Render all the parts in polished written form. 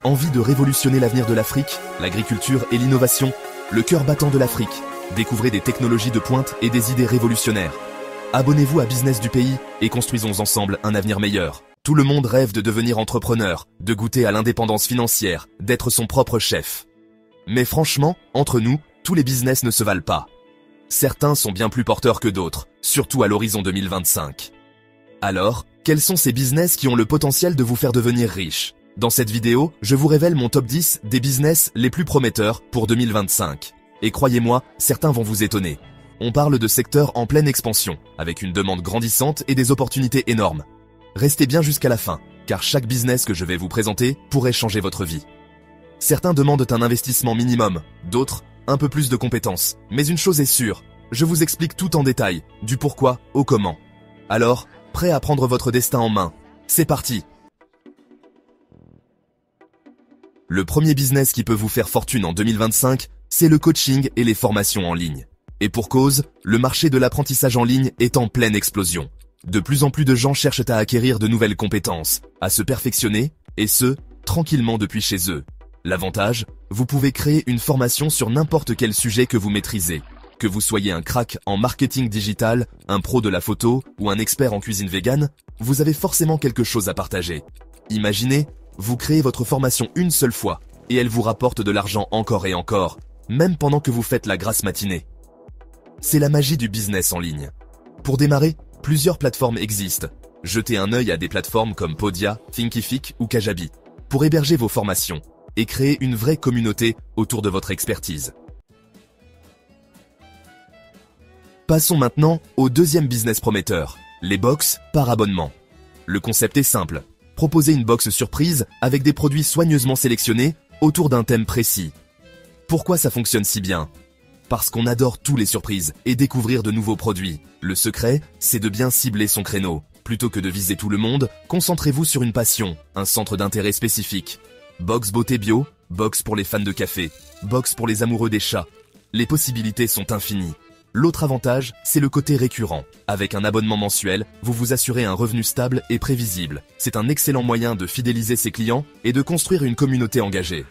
Envie de révolutionner l'avenir de l'Afrique, l'agriculture et l'innovation, le cœur battant de l'Afrique. Découvrez des technologies de pointe et des idées révolutionnaires. Abonnez-vous à Business du pays et construisons ensemble un avenir meilleur. Tout le monde rêve de devenir entrepreneur, de goûter à l'indépendance financière, d'être son propre chef. Mais franchement, entre nous, tous les business ne se valent pas. Certains sont bien plus porteurs que d'autres, surtout à l'horizon 2025. Alors, quels sont ces business qui ont le potentiel de vous faire devenir riche ? Dans cette vidéo, je vous révèle mon top 10 des business les plus prometteurs pour 2025. Et croyez-moi, certains vont vous étonner. On parle de secteurs en pleine expansion, avec une demande grandissante et des opportunités énormes. Restez bien jusqu'à la fin, car chaque business que je vais vous présenter pourrait changer votre vie. Certains demandent un investissement minimum, d'autres, un peu plus de compétences. Mais une chose est sûre, je vous explique tout en détail, du pourquoi au comment. Alors, prêt à prendre votre destin en main? C'est parti! Le premier business qui peut vous faire fortune en 2025, c'est le coaching et les formations en ligne. Et pour cause, le marché de l'apprentissage en ligne est en pleine explosion. De plus en plus de gens cherchent à acquérir de nouvelles compétences, à se perfectionner, et ce, tranquillement depuis chez eux. L'avantage, vous pouvez créer une formation sur n'importe quel sujet que vous maîtrisez. Que vous soyez un crack en marketing digital, un pro de la photo ou un expert en cuisine végane, vous avez forcément quelque chose à partager. Imaginez, vous créez votre formation une seule fois, et elle vous rapporte de l'argent encore et encore, même pendant que vous faites la grasse matinée. C'est la magie du business en ligne. Pour démarrer, plusieurs plateformes existent. Jetez un œil à des plateformes comme Podia, Thinkific ou Kajabi, pour héberger vos formations, et créer une vraie communauté autour de votre expertise. Passons maintenant au deuxième business prometteur, les box par abonnement. Le concept est simple. Proposez une box surprise avec des produits soigneusement sélectionnés autour d'un thème précis. Pourquoi ça fonctionne si bien ? Parce qu'on adore tous les surprises et découvrir de nouveaux produits. Le secret, c'est de bien cibler son créneau. Plutôt que de viser tout le monde, concentrez-vous sur une passion, un centre d'intérêt spécifique. Box beauté bio, box pour les fans de café, box pour les amoureux des chats. Les possibilités sont infinies. L'autre avantage, c'est le côté récurrent. Avec un abonnement mensuel, vous vous assurez un revenu stable et prévisible. C'est un excellent moyen de fidéliser ses clients et de construire une communauté engagée.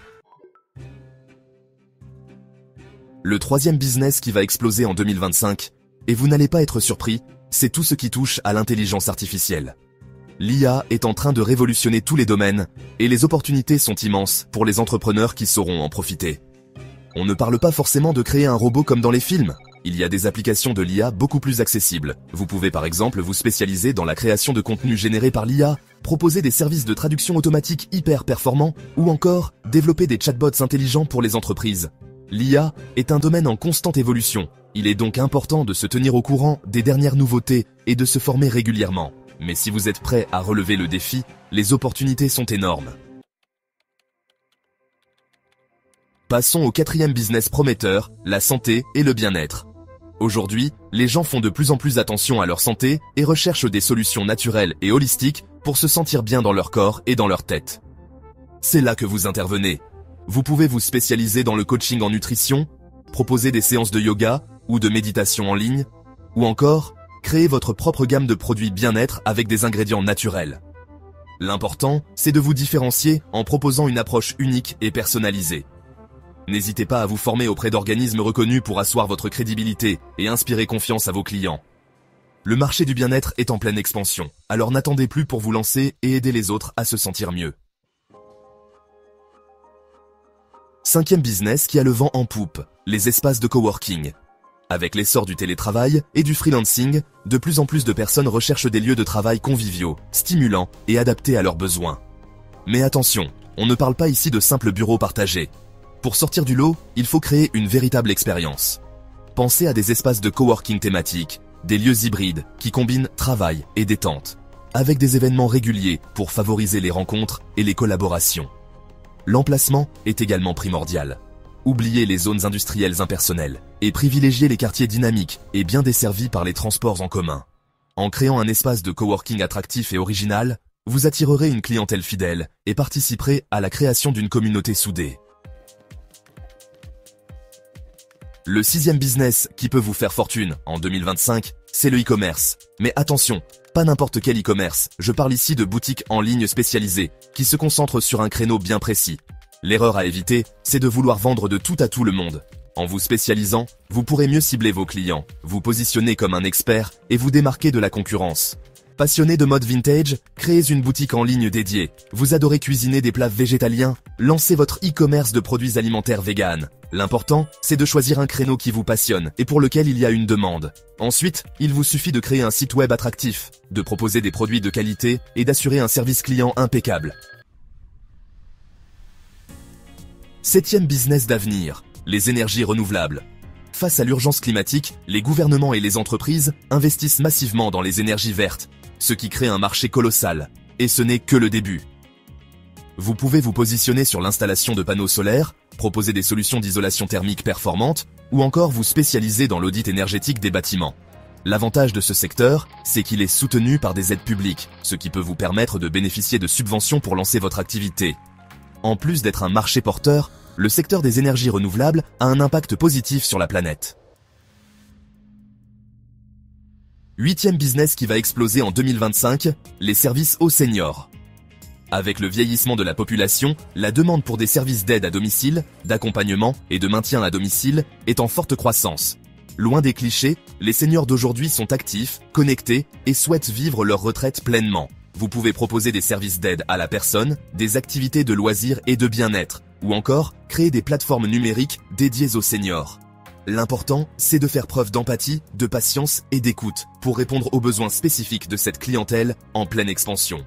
Le troisième business qui va exploser en 2025, et vous n'allez pas être surpris, c'est tout ce qui touche à l'intelligence artificielle. L'IA est en train de révolutionner tous les domaines, et les opportunités sont immenses pour les entrepreneurs qui sauront en profiter. On ne parle pas forcément de créer un robot comme dans les films. Il y a des applications de l'IA beaucoup plus accessibles. Vous pouvez par exemple vous spécialiser dans la création de contenu généré par l'IA, proposer des services de traduction automatique hyper performants, ou encore développer des chatbots intelligents pour les entreprises. L'IA est un domaine en constante évolution. Il est donc important de se tenir au courant des dernières nouveautés et de se former régulièrement. Mais si vous êtes prêt à relever le défi, les opportunités sont énormes. Passons au quatrième business prometteur, la santé et le bien-être. Aujourd'hui, les gens font de plus en plus attention à leur santé et recherchent des solutions naturelles et holistiques pour se sentir bien dans leur corps et dans leur tête. C'est là que vous intervenez. Vous pouvez vous spécialiser dans le coaching en nutrition, proposer des séances de yoga ou de méditation en ligne, ou encore créer votre propre gamme de produits bien-être avec des ingrédients naturels. L'important, c'est de vous différencier en proposant une approche unique et personnalisée. N'hésitez pas à vous former auprès d'organismes reconnus pour asseoir votre crédibilité et inspirer confiance à vos clients. Le marché du bien-être est en pleine expansion, alors n'attendez plus pour vous lancer et aider les autres à se sentir mieux. Cinquième business qui a le vent en poupe, les espaces de coworking. Avec l'essor du télétravail et du freelancing, de plus en plus de personnes recherchent des lieux de travail conviviaux, stimulants et adaptés à leurs besoins. Mais attention, on ne parle pas ici de simples bureaux partagés. Pour sortir du lot, il faut créer une véritable expérience. Pensez à des espaces de coworking thématiques, des lieux hybrides qui combinent travail et détente, avec des événements réguliers pour favoriser les rencontres et les collaborations. L'emplacement est également primordial. Oubliez les zones industrielles impersonnelles et privilégiez les quartiers dynamiques et bien desservis par les transports en commun. En créant un espace de coworking attractif et original, vous attirerez une clientèle fidèle et participerez à la création d'une communauté soudée. Le sixième business qui peut vous faire fortune en 2025, c'est le e-commerce. Mais attention, Pas n'importe quel e-commerce, je parle ici de boutiques en ligne spécialisées, qui se concentrent sur un créneau bien précis. L'erreur à éviter, c'est de vouloir vendre de tout à tout le monde. En vous spécialisant, vous pourrez mieux cibler vos clients, vous positionner comme un expert et vous démarquer de la concurrence. Passionné de mode vintage, créez une boutique en ligne dédiée. Vous adorez cuisiner des plats végétaliens, lancez votre e-commerce de produits alimentaires vegan. L'important, c'est de choisir un créneau qui vous passionne et pour lequel il y a une demande. Ensuite, il vous suffit de créer un site web attractif, de proposer des produits de qualité et d'assurer un service client impeccable. 7e business d'avenir, les énergies renouvelables. Face à l'urgence climatique, les gouvernements et les entreprises investissent massivement dans les énergies vertes, ce qui crée un marché colossal. Et ce n'est que le début. Vous pouvez vous positionner sur l'installation de panneaux solaires, proposer des solutions d'isolation thermique performantes, ou encore vous spécialiser dans l'audit énergétique des bâtiments. L'avantage de ce secteur, c'est qu'il est soutenu par des aides publiques, ce qui peut vous permettre de bénéficier de subventions pour lancer votre activité. En plus d'être un marché porteur, le secteur des énergies renouvelables a un impact positif sur la planète. 8e business qui va exploser en 2025, les services aux seniors. Avec le vieillissement de la population, la demande pour des services d'aide à domicile, d'accompagnement et de maintien à domicile est en forte croissance. Loin des clichés, les seniors d'aujourd'hui sont actifs, connectés et souhaitent vivre leur retraite pleinement. Vous pouvez proposer des services d'aide à la personne, des activités de loisirs et de bien-être, ou encore créer des plateformes numériques dédiées aux seniors. L'important, c'est de faire preuve d'empathie, de patience et d'écoute pour répondre aux besoins spécifiques de cette clientèle en pleine expansion.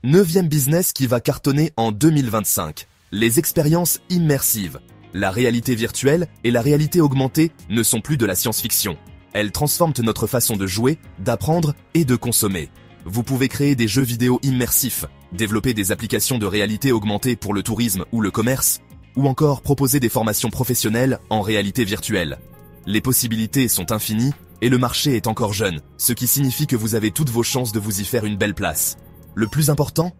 9e business qui va cartonner en 2025, les expériences immersives. La réalité virtuelle et la réalité augmentée ne sont plus de la science-fiction. Elles transforment notre façon de jouer, d'apprendre et de consommer. Vous pouvez créer des jeux vidéo immersifs, développer des applications de réalité augmentée pour le tourisme ou le commerce, ou encore proposer des formations professionnelles en réalité virtuelle. Les possibilités sont infinies et le marché est encore jeune, ce qui signifie que vous avez toutes vos chances de vous y faire une belle place. Le plus important ?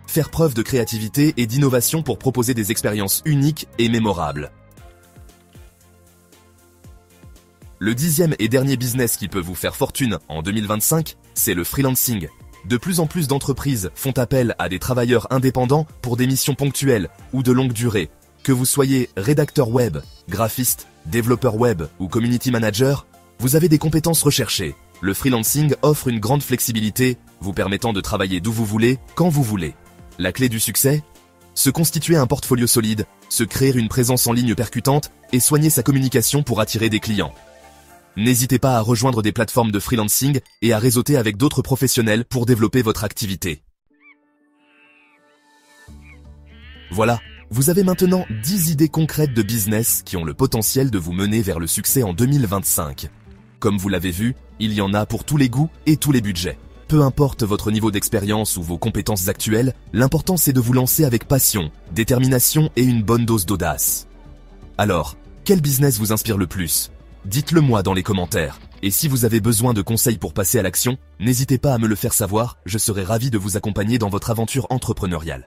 Faire preuve de créativité et d'innovation pour proposer des expériences uniques et mémorables. Le 10e et dernier business qui peut vous faire fortune en 2025, c'est le freelancing. De plus en plus d'entreprises font appel à des travailleurs indépendants pour des missions ponctuelles ou de longue durée. Que vous soyez rédacteur web, graphiste, développeur web ou community manager, vous avez des compétences recherchées. Le freelancing offre une grande flexibilité, vous permettant de travailler d'où vous voulez, quand vous voulez. La clé du succès ? Se constituer un portfolio solide, se créer une présence en ligne percutante et soigner sa communication pour attirer des clients. N'hésitez pas à rejoindre des plateformes de freelancing et à réseauter avec d'autres professionnels pour développer votre activité. Voilà, vous avez maintenant 10 idées concrètes de business qui ont le potentiel de vous mener vers le succès en 2025. Comme vous l'avez vu, il y en a pour tous les goûts et tous les budgets. Peu importe votre niveau d'expérience ou vos compétences actuelles, l'important c'est de vous lancer avec passion, détermination et une bonne dose d'audace. Alors, quel business vous inspire le plus ? Dites-le moi dans les commentaires. Et si vous avez besoin de conseils pour passer à l'action, n'hésitez pas à me le faire savoir, je serai ravi de vous accompagner dans votre aventure entrepreneuriale.